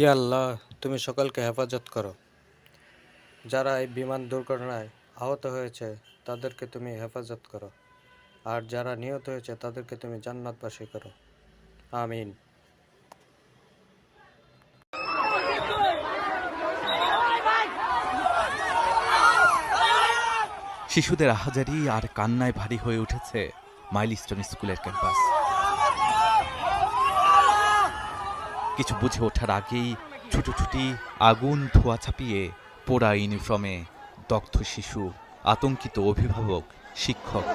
ইয়া আল্লাহ, তুমি সকলকে হেফাজত করো। যারা এই বিমান দুর্ঘটনায় আহত হয়েছে তাদেরকে তুমি হেফাজত করো, আর যারা নিহত হয়েছে তাদেরকে তুমি জান্নাতবাসী করো। আমিন। শিশুদের আহাজারি আর কান্নায় ভারী হয়ে উঠেছে মাইলস্টোন স্কুলের ক্যাম্পাস। কিছু বুঝে ওঠার আগেই ছুটোছুটি, আগুন, ধোঁয়া ছাপিয়ে পোড়া ইউনিফর্মে দগ্ধ শিশু, আতঙ্কিত অভিভাবক, শিক্ষক।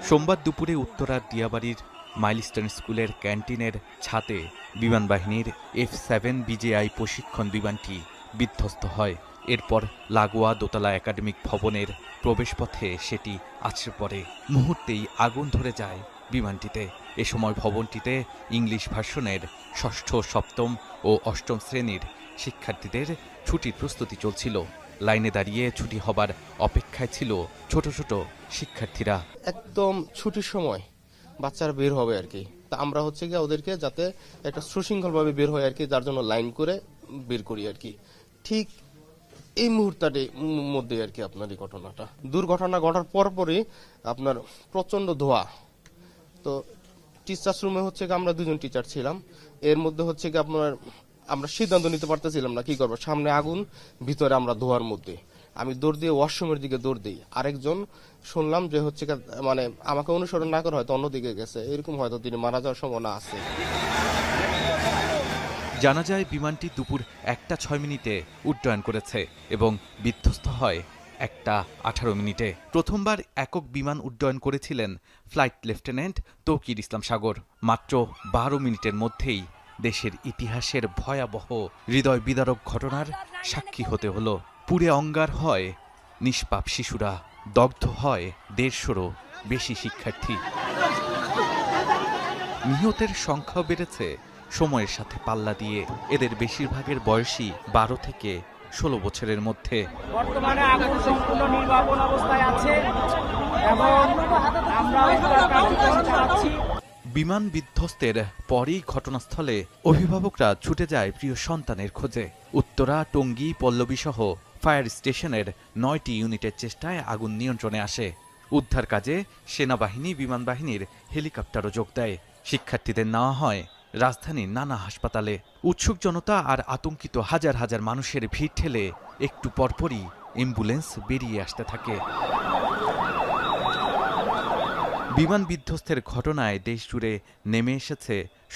সোমবার দুপুরে উত্তরার দিয়াবাড়ির মাইলস্টোন স্কুলের ক্যান্টিনের ছাদে বিমানবাহিনীর F-7 বিজেআই প্রশিক্ষণ বিমানটি বিধ্বস্ত হয়। এরপর লাগোয়া দোতলা একাডেমিক ভবনের প্রবেশপথে সেটি আছড়ে পড়ে। মুহূর্তেই আগুন ধরে যায় বিমানটিতে। এ সময় ভবনটিতে ইংলিশ ভার্সনের ষষ্ঠ, সপ্তম ও অষ্টম শ্রেণীর শিক্ষার্থীদের ছুটির প্রস্তুতি চলছিল। লাইনে দাঁড়িয়ে ছুটি হবার অপেক্ষায় ছিল ছোট ছোট শিক্ষার্থীরা। একদম ছুটির সময় বাচ্চারা বের হবে আর কি, তা আমরা হচ্ছে গিয়ে ওদেরকে যাতে একটা সুশৃঙ্খলভাবে বের হয় আর কি, যার জন্য লাইন করে বের করি আর কি। ঠিক এই মুহূর্তটার মধ্যে আর কি আপনার এই দুর্ঘটনা ঘটার পরপরই আপনার প্রচন্ড ধোঁয়া। তো টিচার্স রুমে হচ্ছে গিয়ে আমরা দুজন টিচার ছিলাম। এর মধ্যে হচ্ছে গিয়ে আপনার আমরা সিদ্ধান্ত নিতে পারতেছিলাম না কি করবো, সামনে আগুন, ভিতরে আমরা ধোয়ার মধ্যে। আমি দৌড় দিয়ে ওয়াশরুমের দিকে দৌড় দিই। আরেকজন শুনলাম যে হচ্ছে মানে আমাকে অনুসরণ না করে হয়তো অন্যদিকে গেছে, এরকম হয়তো তিনি মারা যাওয়ার সম্ভাবনা আছে। জানা যায় বিমানটি দুপুর 1:06 উড্ডয়ন করেছে এবং বিধ্বস্ত হয় 1:18। প্রথমবার একক বিমান উড্ডয়ন করেছিলেন ফ্লাইট লেফটেন্যান্ট তৌকির ইসলাম সাগর। মাত্র 12 মিনিটের মধ্যেই দেশের ইতিহাসের ভয়াবহ হৃদয় বিদারক ঘটনার সাক্ষী হতে হলো। পুড়ে অঙ্গার হয় নিষ্পাপ শিশুরা, দগ্ধ হয় 150-রও বেশি শিক্ষার্থী। নিহতের সংখ্যাও বেড়েছে সময়ের সাথে পাল্লা দিয়ে। এদের বেশিরভাগের বয়সী 12 থেকে 16 বছরের মধ্যে। বর্তমানে আগুন সম্পূর্ণ নির্বাপন অবস্থায় আছে এবং আমরা কার্যক্রম চালাচ্ছি। বিমান বিধ্বস্তের পরই ঘটনাস্থলে অভিভাবকরা ছুটে যায় প্রিয় সন্তানের খোঁজে। উত্তরা, টঙ্গী, পল্লবীসহ ফায়ার স্টেশনের 9টি ইউনিটের চেষ্টায় আগুন নিয়ন্ত্রণে আসে। উদ্ধার কাজে সেনাবাহিনী, বিমান বাহিনীর হেলিকপ্টারও যোগ দেয়। শিক্ষার্থীদের নেওয়া হয় রাজধানীর নানা হাসপাতালে। উৎসুক জনতা আর আতঙ্কিত হাজার হাজার মানুষের ভিড় ঠেলে একটু পরপরই অ্যাম্বুলেন্স বেরিয়ে আসতে থাকে। বিমান বিধ্বস্তের ঘটনায় দেশজুড়ে নেমে এসেছে